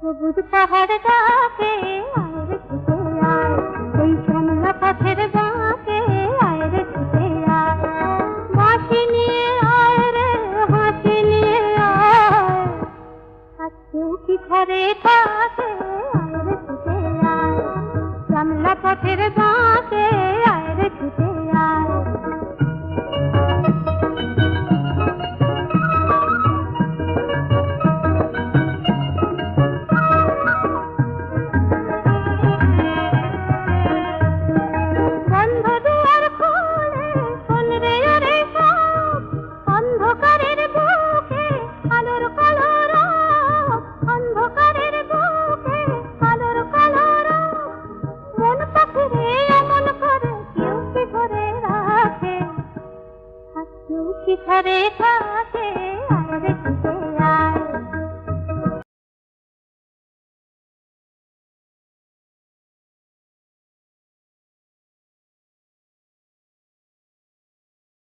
সবুজ পাহাড় ডাকে আয় রে ছুটে আয়, এই শ্যামলা পথের বাঁকে আয় রে ছুটে আয়। বাঁশি নিয়ে আয় রে হাসি নিয়ে আয়, আজকেও কি ঘরে থাকে আয় রে ছুটে আয়, শ্যামলা পথের বাঁকে আয় রে ছুটে আয়। ঘরে